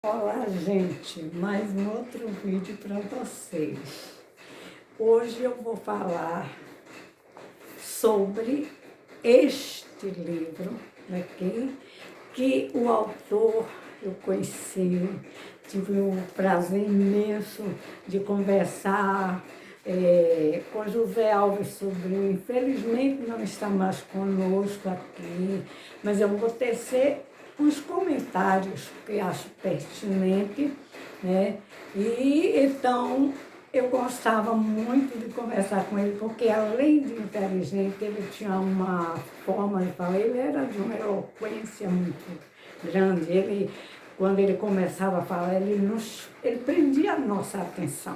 Olá, gente, mais um outro vídeo para vocês. Hoje eu vou falar sobre este livro aqui, que o autor eu conheci, tive um prazer imenso de conversar com José Alves Sobrinho. Infelizmente não está mais conosco aqui, mas eu vou tecer uns comentários que acho pertinente, né? E então eu gostava muito de conversar com ele, porque além de inteligente, ele tinha uma forma de falar, ele era de uma eloquência muito grande. Ele, quando ele começava a falar, ele prendia a nossa atenção.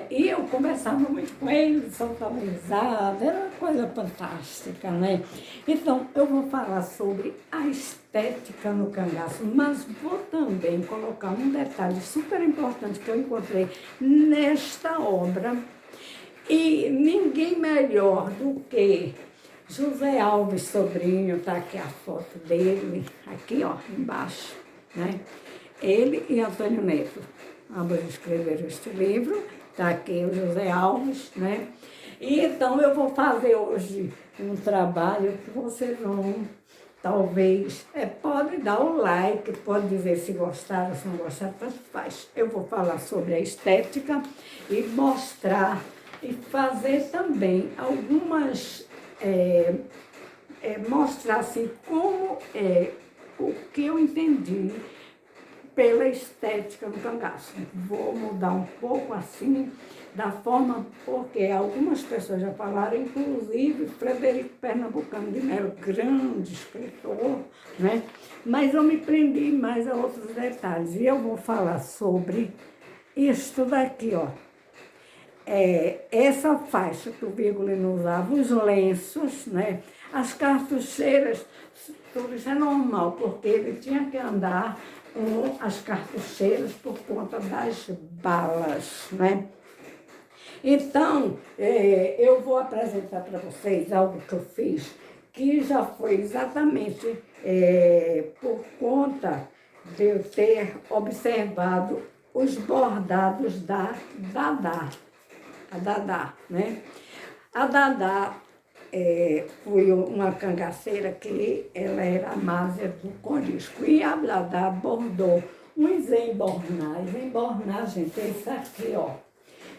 E eu conversava muito com ele, soltava risada, era uma coisa fantástica, né? Então, eu vou falar sobre a estética no cangaço, mas vou também colocar um detalhe super importante que eu encontrei nesta obra, e ninguém melhor do que José Alves Sobrinho, tá aqui a foto dele, aqui ó, embaixo, né? Ele e Antônio Neto, ambos escreveram este livro. Está aqui o José Alves, né? E então eu vou fazer hoje um trabalho que vocês vão, talvez, pode dar o like, pode dizer se gostaram, se não gostaram, tanto faz. Eu vou falar sobre a estética e mostrar e fazer também algumas, mostrar assim como o que eu entendi pela estética no cangaço. Vou mudar um pouco assim, da forma, porque algumas pessoas já falaram, inclusive Frederico Pernambucano de Melo, grande escritor, né? Mas eu me prendi mais a outros detalhes. E eu vou falar sobre isto daqui, ó. Essa faixa que o Virgulino usava, os lenços, né? As cartucheiras, tudo isso é normal, porque ele tinha que andar com as cartucheiras por conta das balas, né? Então, eu vou apresentar para vocês algo que eu fiz, que já foi exatamente por conta de eu ter observado os bordados da Dadá, a Dadá, né? A Dadá foi uma cangaceira que ela era a Másia do Corisco. E a Dadá bordou uns embornais. Embornar, gente, é isso aqui, ó.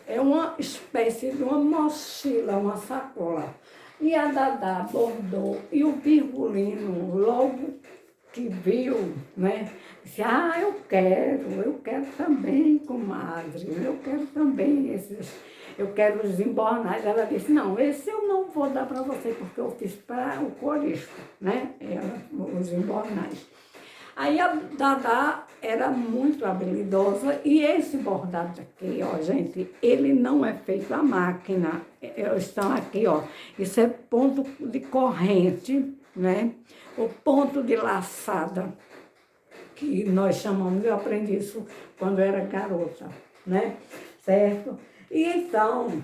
É uma espécie de uma mochila, uma sacola. E a Dadá bordou. E o Virgulino, logo que viu, né? Disse, eu quero também, comadre, eu quero também eu quero os embornais. Ela disse, não, esse eu não vou dar para você, porque eu fiz para o Corisco, né? Os embornais. Aí a Dadá era muito habilidosa, e esse bordado aqui, ó, gente, ele não é feito à máquina. Estão aqui, ó, isso é ponto de corrente, né? O ponto de laçada, que nós chamamos, eu aprendi isso quando eu era garota, né? Certo? E então,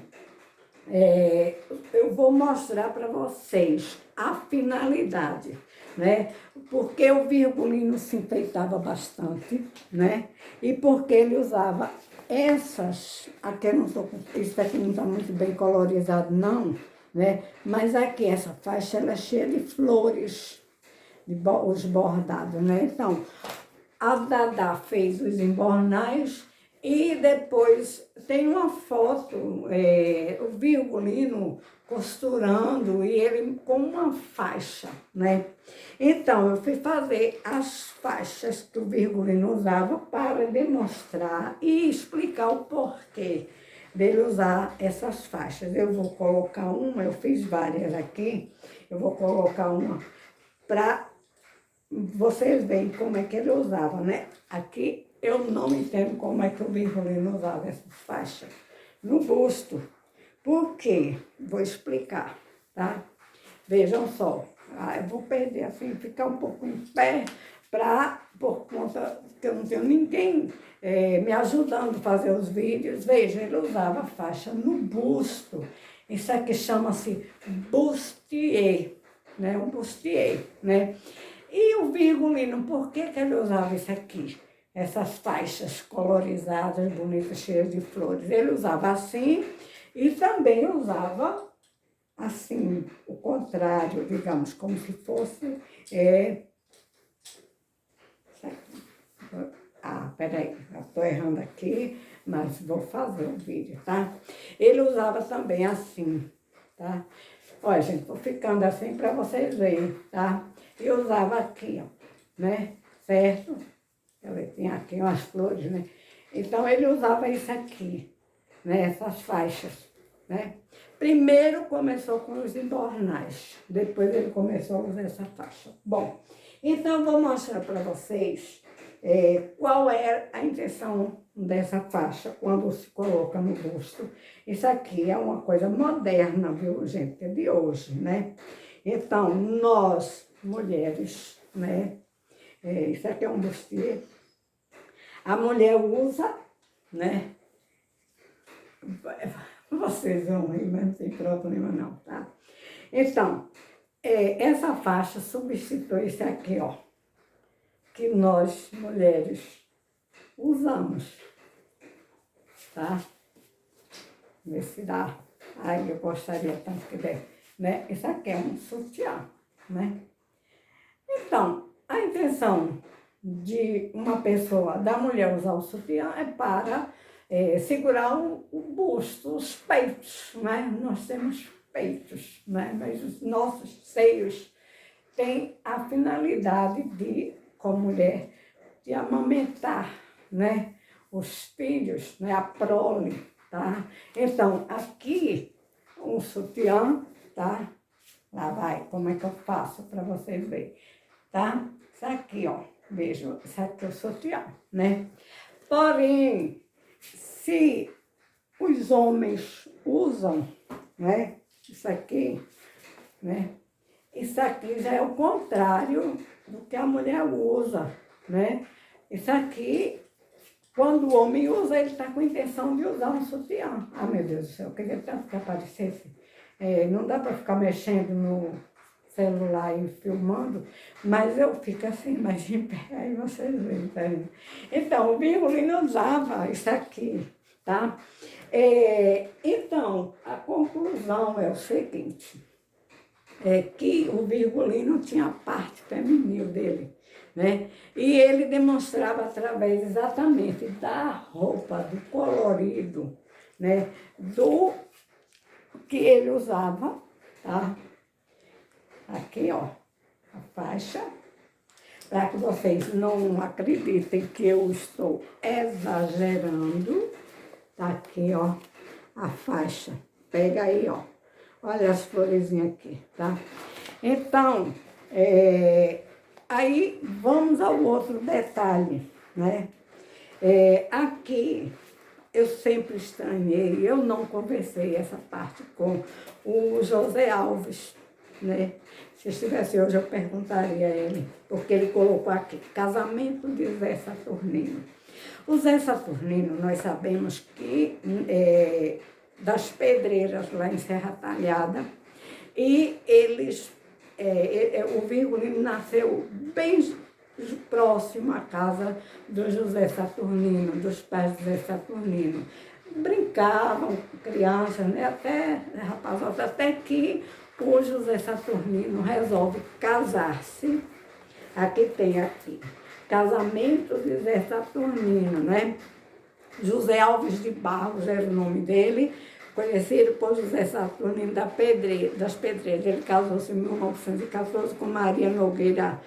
eu vou mostrar para vocês a finalidade, né? Porque o Virgulino se enfeitava bastante, né? E porque ele usava essas, aqui eu não estou com, isso aqui não está muito bem colorizado não, né? Mas aqui essa faixa ela é cheia de flores, os bordados, né? Então, a Dadá fez os embornais e depois tem uma foto, o Virgulino costurando e ele com uma faixa, né? Então, eu fui fazer as faixas que o Virgulino usava para demonstrar e explicar o porquê dele usar essas faixas. Eu vou colocar uma, eu fiz várias aqui, eu vou colocar uma para vocês veem como é que ele usava, né? Aqui eu não entendo como é que o Virgulino usava essa faixa no busto. Por quê? Vou explicar, tá? Vejam só. Eu vou perder assim, ficar um pouco em pé, por conta que eu não tenho ninguém me ajudando a fazer os vídeos. Vejam, ele usava a faixa no busto. Isso aqui chama-se bustier, né? Um bustier, né? E o Virgulino, por que ele usava isso aqui? essas faixas colorizadas, bonitas, cheias de flores. Ele usava assim e também usava assim, o contrário, digamos, como se fosse... peraí, eu estou errando aqui, mas vou fazer o vídeo, tá? Ele usava também assim, tá? Olha, gente, tô ficando assim para vocês verem, tá? E usava aqui, ó, né? Certo? Eu tinha aqui umas flores, né? Então, ele usava isso aqui, né? Essas faixas, né? Primeiro começou com os embornais, depois ele começou a usar essa faixa. Bom, então eu vou mostrar para vocês qual é a intenção dessa faixa quando se coloca no busto. Isso aqui é uma coisa moderna, viu, gente? É de hoje, né? Então, nós, mulheres, né? Isso aqui é um bustier. A mulher usa, né? Vocês vão rir, mas não tem problema não, tá? Então, essa faixa substitui esse aqui, ó, que nós, mulheres, usamos, tá? Vê se dá. Ai, eu gostaria tanto que der, né? Isso aqui é um sutiã, né? Então, a intenção de uma pessoa, da mulher usar o sutiã é para segurar o busto, os peitos, né? Nós temos peitos, né? Mas os nossos seios têm a finalidade de, como mulher, de amamentar, né? Os filhos, né? A prole, tá? Então, aqui, um sutiã, tá? Lá vai, como é que eu faço para vocês verem, tá? Isso aqui, ó, veja, isso aqui é o sutiã, né? Porém, se os homens usam, né? Isso aqui, né? Isso aqui já é o contrário do que a mulher usa, né? Isso aqui, quando o homem usa, ele está com a intenção de usar um sutiã. Ah, meu Deus do céu, eu queria tanto que aparecesse. Não dá para ficar mexendo no celular e filmando, mas eu fico assim, mais em pé, aí vocês veem, tá? Então, o Virgulino usava isso aqui, tá? Então, a conclusão é o seguinte, que o Virgulino tinha a parte feminil dele, né? E ele demonstrava através exatamente da roupa, do colorido, né? Do que ele usava, tá? Aqui, ó, a faixa, para que vocês não acreditem que eu estou exagerando, tá aqui, ó, a faixa. Pega aí, ó, olha as florezinhas aqui, tá? Então, aí vamos ao outro detalhe, né? Aqui, eu sempre estranhei, eu não conversei essa parte com o José Alves, né? Se estivesse hoje, eu perguntaria a ele, porque ele colocou aqui, casamento de Zé Saturnino. O Zé Saturnino, nós sabemos que das pedreiras lá em Serra Talhada, e eles, o Virgulino nasceu bem próximo à casa do José Saturnino, dos pais do José Saturnino. Brincavam, crianças, né? Até rapazotes, até que o José Saturnino resolve casar-se. Aqui tem aqui, casamento de José Saturnino, né? José Alves de Barros era o nome dele, conhecido por José Saturnino das Pedreiras. Ele casou-se em 1914 com Maria Nogueira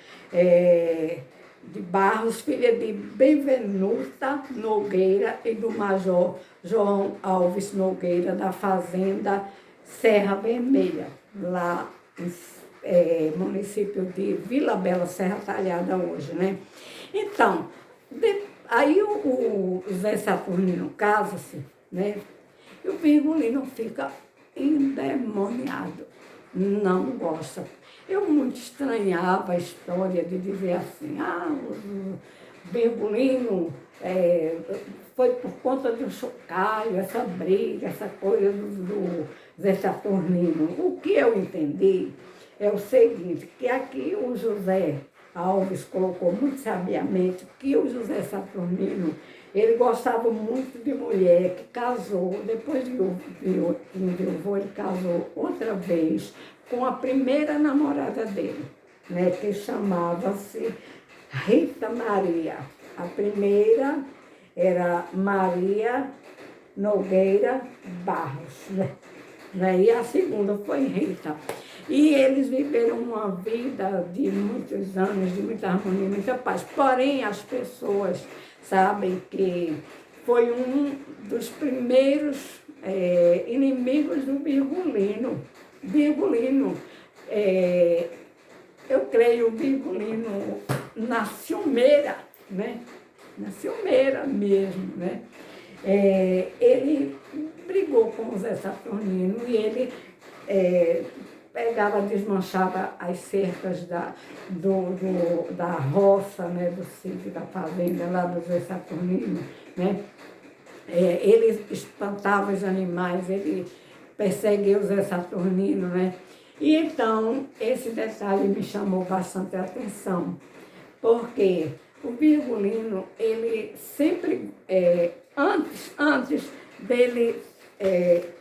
de Barros, filha de Benvenuta Nogueira e do Major João Alves Nogueira, da fazenda Serra Vermelha, lá em município de Vila Bela, Serra Talhada hoje, né? Então, aí o Zé Saturnino casa-se, né? E o Virgulino fica endemoniado, não gosta. Eu muito estranhava a história de dizer assim, o Virgulino foi por conta do chocalho, essa briga, essa coisa do Zé Saturnino. O que eu entendi é o seguinte, que aqui o José Alves colocou muito sabiamente que o José Saturnino, ele gostava muito de mulher, que casou, depois de enviuvou, ele casou outra vez com a primeira namorada dele, né, que chamava-se Rita Maria. A primeira era Maria Nogueira Barros, né? E a segunda foi Rita. E eles viveram uma vida de muitos anos, de muita harmonia, muita paz. Porém, as pessoas sabem que foi um dos primeiros inimigos do Virgulino. Virgulino, eu creio, o Virgulino na ciumeira, né? Na ciumeira mesmo, né? Ele brigou com o Zé Saturnino e ele pegava, desmanchava as cercas da roça, né, do sítio, da fazenda lá do Zé Saturnino, né? Ele espantava os animais, ele perseguia o Zé Saturnino, né? E então, esse detalhe me chamou bastante a atenção, porque o Virgulino, ele sempre, antes dele,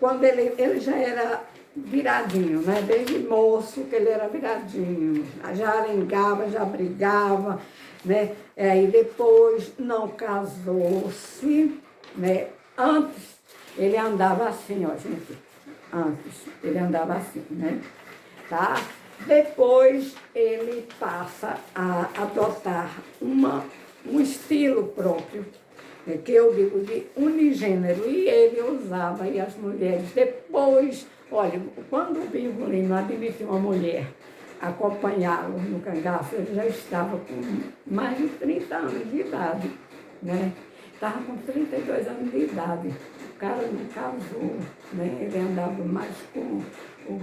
quando ele já era viradinho, né? Desde moço que ele era viradinho, já arengava, já brigava, né? E depois não casou-se, né? Antes ele andava assim, ó, gente, antes ele andava assim, né? Tá? Depois ele passa a adotar um estilo próprio, que eu digo de unigênero, e ele usava, e as mulheres depois, olha, quando o Virgulino admitiu uma mulher acompanhá-lo no cangaço, ele já estava com mais de 30 anos de idade, né? Estava com 32 anos de idade, o cara não casou, né? Ele andava mais com os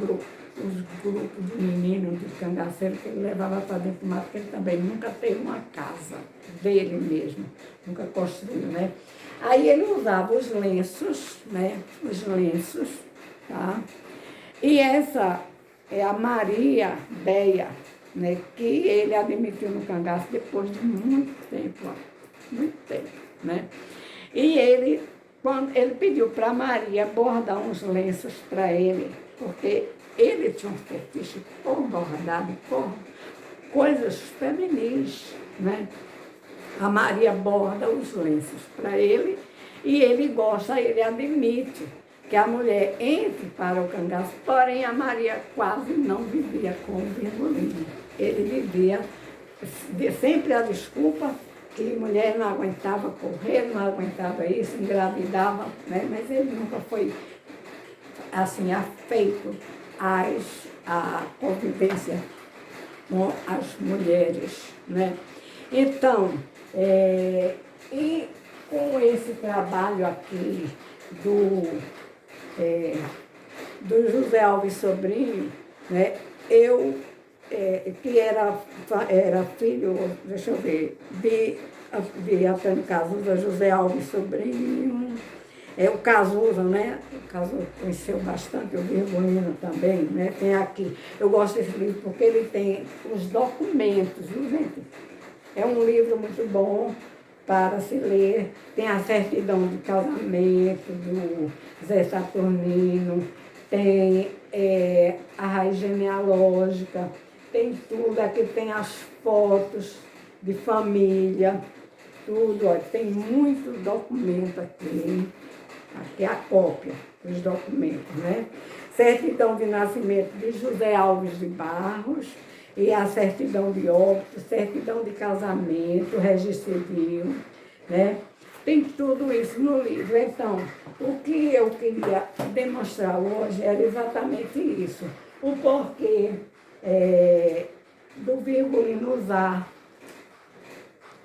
grupos de meninos de cangaceiro que ele levava para dentro do mato, porque ele também nunca teve uma casa dele mesmo, nunca construiu, né? Aí ele usava os lenços, né? Os lenços, tá? E essa é a Maria Beia, né? Que ele admitiu no cangaço depois de muito tempo, né? E ele, quando ele pediu para Maria bordar uns lenços para ele, porque ele tinha um fetiche por bordado, por coisas feminis, né? A Maria borda os lenços para ele e ele gosta, ele admite que a mulher entre para o cangaço, porém a Maria quase não vivia com o Virgulino. Ele vivia sempre a desculpa que mulher não aguentava correr, não aguentava isso, engravidava, né? Mas ele nunca foi assim afeito a convivência com as mulheres, né? Então, e com esse trabalho aqui do José Alves Sobrinho, né? Eu, que era filho, deixa eu ver, de Antônio Cazuza, José Alves Sobrinho, o Cazuza, né? O Cazuza conheceu bastante, o Virgulino também, né? Tem aqui, eu gosto desse livro porque ele tem os documentos, viu, gente? É um livro muito bom para se ler, tem a certidão de casamento do Zé Saturnino, tem a raiz genealógica, tem tudo, aqui tem as fotos de família, tudo, ó, tem muito documento aqui. Aqui é a cópia dos documentos, né? Certidão de nascimento de José Alves de Barros e a certidão de óbito, certidão de casamento, registro civil, né? Tem tudo isso no livro. Então, o que eu queria demonstrar hoje era exatamente isso. O porquê do Virgulino usar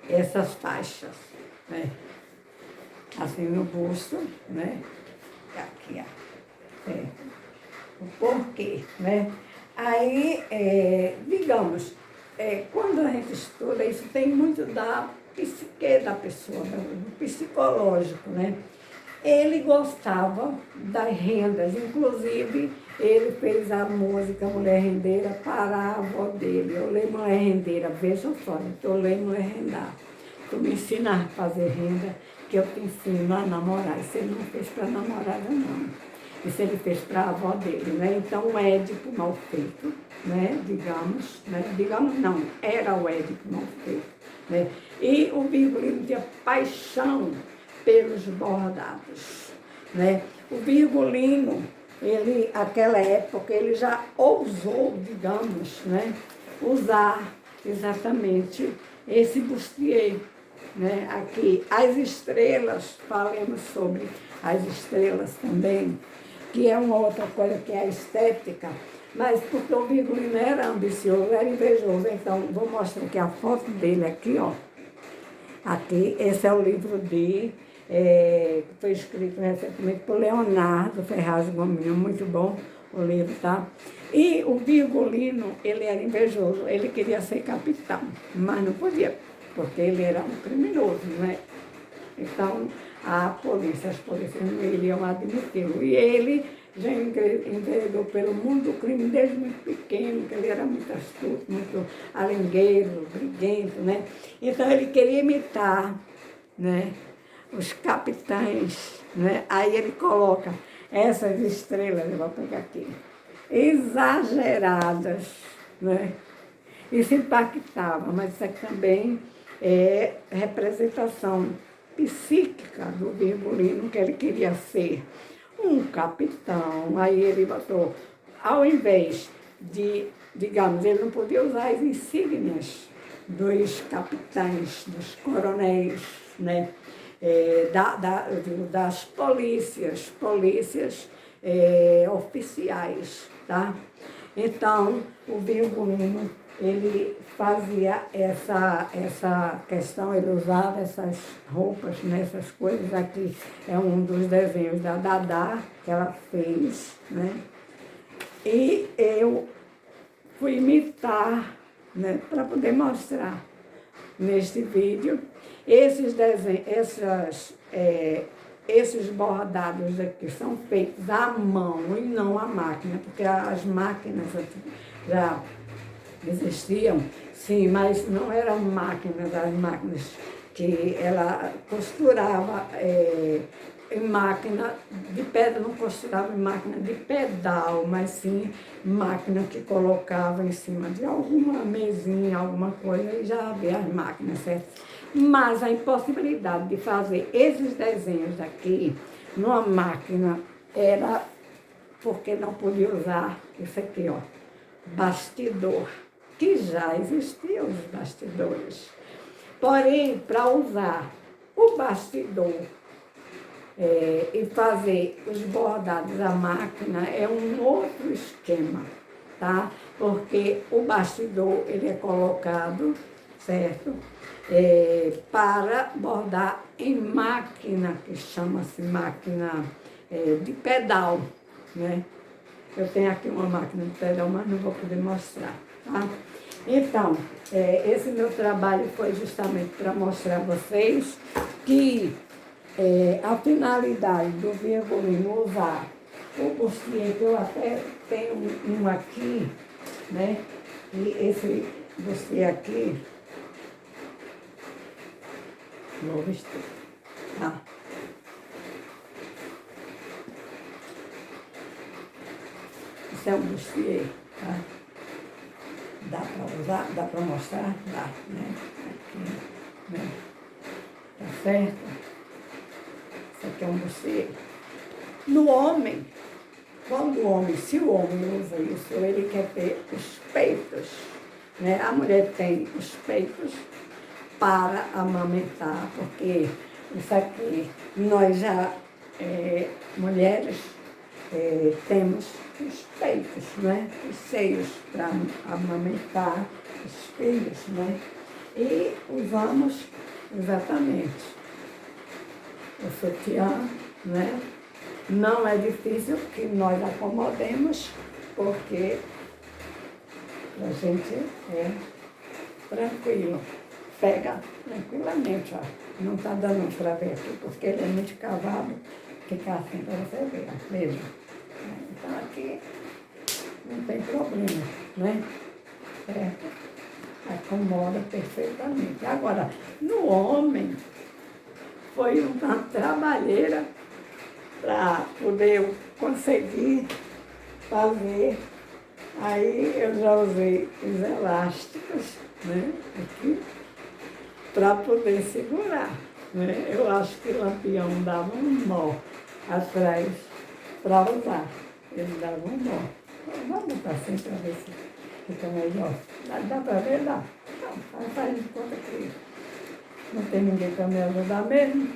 essas faixas, né? Assim no busto, né? Aqui, ó. O porquê, né? Aí, digamos, quando a gente estuda, isso tem muito da psique da pessoa, do psicológico, né? Ele gostava das rendas, inclusive Ele fez a música Mulher Rendeira para a avó dele. Eu leio Mulher Rendeira, veja só, eu leio Mulher Rendeira. Tu me ensina a fazer renda, que eu te ensino a namorar. Isso ele não fez para a namorada, não. Isso ele fez para a avó dele, né? Então, o Édipo mal feito, né? Digamos não, era o Édipo mal feito, né? E o Virgulino tinha paixão pelos bordados, né? O Virgulino, ele, naquela época, ele já ousou, digamos, né? Usar exatamente esse bustier, né? Aqui, as estrelas, falemos sobre as estrelas também, que é uma outra coisa que é a estética, mas porque o Virgulino era ambicioso, era invejoso. Então, vou mostrar aqui a foto dele aqui, ó. Aqui, esse é o livro que foi escrito recentemente por Leonardo Ferraz Gominho, muito bom o livro, tá? E o Virgulino, ele era invejoso, ele queria ser capitão, mas não podia, porque ele era um criminoso, né? Então, as polícias não iriam admiti-lo. E ele já enveredou pelo mundo do crime desde muito pequeno, que ele era muito astuto, muito alengueiro, briguento, né? Então, ele queria imitar, né, os capitães, né? Aí ele coloca essas estrelas, eu vou pegar aqui, exageradas, né? Isso impactava, mas isso aqui também é representação psíquica do Virgulino, que ele queria ser um capitão. Aí ele botou, ao invés de, digamos, ele não podia usar as insígnias dos capitães, dos coronéis, né? Eu digo, das polícias oficiais, tá? Então, o Virgulino, ele fazia essa questão, ele usava essas roupas, né, essas coisas. Aqui é um dos desenhos da Dada que ela fez, né? E eu fui imitar, né, para poder mostrar neste vídeo esses desenhos, esses bordados aqui são feitos à mão e não à máquina, porque as máquinas já existiam, sim, mas não eram máquinas, as máquinas que ela costurava em máquina de pedra, não costurava em máquina de pedal, mas sim máquina que colocava em cima de alguma mesinha, alguma coisa, e já havia as máquinas, certo? Mas a impossibilidade de fazer esses desenhos aqui numa máquina era porque não podia usar isso aqui, ó, bastidor, que já existiam os bastidores. Porém, para usar o bastidor e fazer os bordados à máquina é um outro esquema, tá? Porque o bastidor, ele é colocado, certo? Para bordar em máquina, que chama-se máquina de pedal, né? Eu tenho aqui uma máquina de pedal, mas não vou poder mostrar, tá? Então, esse meu trabalho foi justamente para mostrar a vocês que a finalidade do Virgulino usar o bustier, que eu até tenho um aqui, né? E esse bustier aqui, vou vestir, tá? Isso é um bustier, tá? Dá para usar, dá para mostrar? Dá, né? Aqui, né? Tá certo? Isso aqui é um bustier. No homem, se o homem usa isso, ele quer ter os peitos, né? A mulher tem os peitos para amamentar, porque isso aqui, nós já, mulheres, temos os peitos, né? Os seios para amamentar os filhos, né? E usamos exatamente o sutiã, né? Não é difícil que nós acomodemos, porque a gente é tranquilo. Pega tranquilamente, ó. Não está dando para ver aqui, porque ele é muito cavado. Fica assim para você ver, ó. Veja. Então aqui não tem problema, né? Certo? Acomoda perfeitamente. Agora, no homem, foi uma trabalheira para poder eu conseguir fazer. Aí eu já usei os elásticos, né, aqui, para poder segurar. Né? Eu acho que o Lampião dava um nó atrás para usar. Ele dava um nó. Vamos botar assim para ver se fica melhor. Dá para ver? Dá. Então, faz de conta que não tem ninguém para me ajudar mesmo.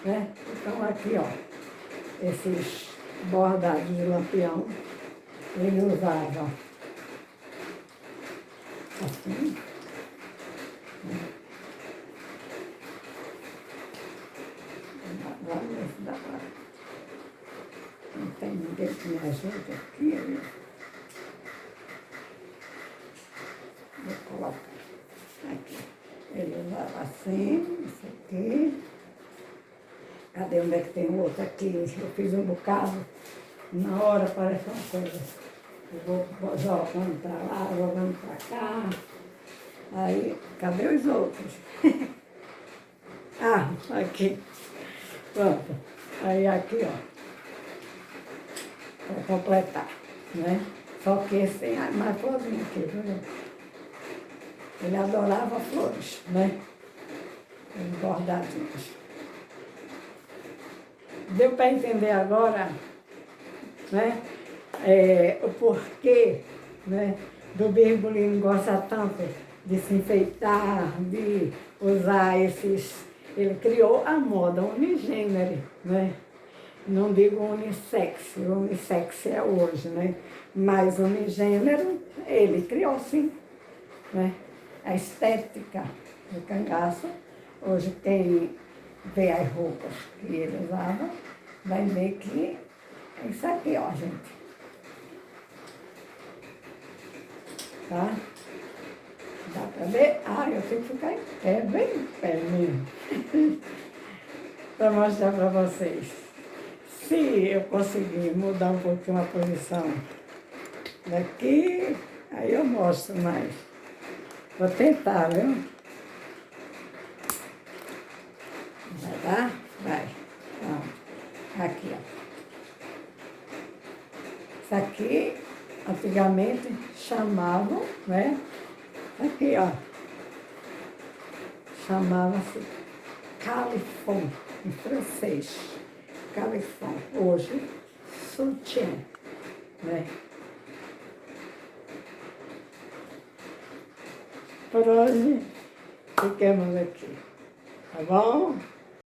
Né? Então aqui, ó, esses bordados de Lampião, ele usava assim. Vamos ver se dá para. Não tem ninguém que me ajude aqui. Né? Vou colocar aqui. Ele usava assim, isso aqui. Cadê onde é que tem o outro aqui? Eu fiz um bocado. Na hora parece uma coisa. Eu vou jogando para lá, jogando para cá. Aí, cadê os outros? Ah, aqui. Pronto. Aí aqui, ó. Para completar, né? Só que esse tem mais florzinha aqui, viu? Ele adorava flores, né? Os bordadinhos. Deu para entender agora, né? O porquê, né? Do Virgulino gostar tanto de se enfeitar, de usar esses. Ele criou a moda unigênero, né? Não digo unissex, unissex é hoje, né? Mas unigênero, ele criou sim, né? A estética do cangaço. Hoje quem vê as roupas que ele usava, vai ver que é isso aqui, ó, gente. Tá? Dá pra ver? Ah, eu tenho que ficar em pé, bem em pé mesmo. Para mostrar para vocês. Se eu conseguir mudar um pouquinho a posição daqui, aí eu mostro mais. Vou tentar, viu? Vai dar? Vai. Ó, aqui, ó. Isso aqui, antigamente, chamavam, né? Aqui, ó. Chamava-se califon, em francês. Califon. Hoje, sutiã, né? Por hoje, ficamos aqui. Tá bom?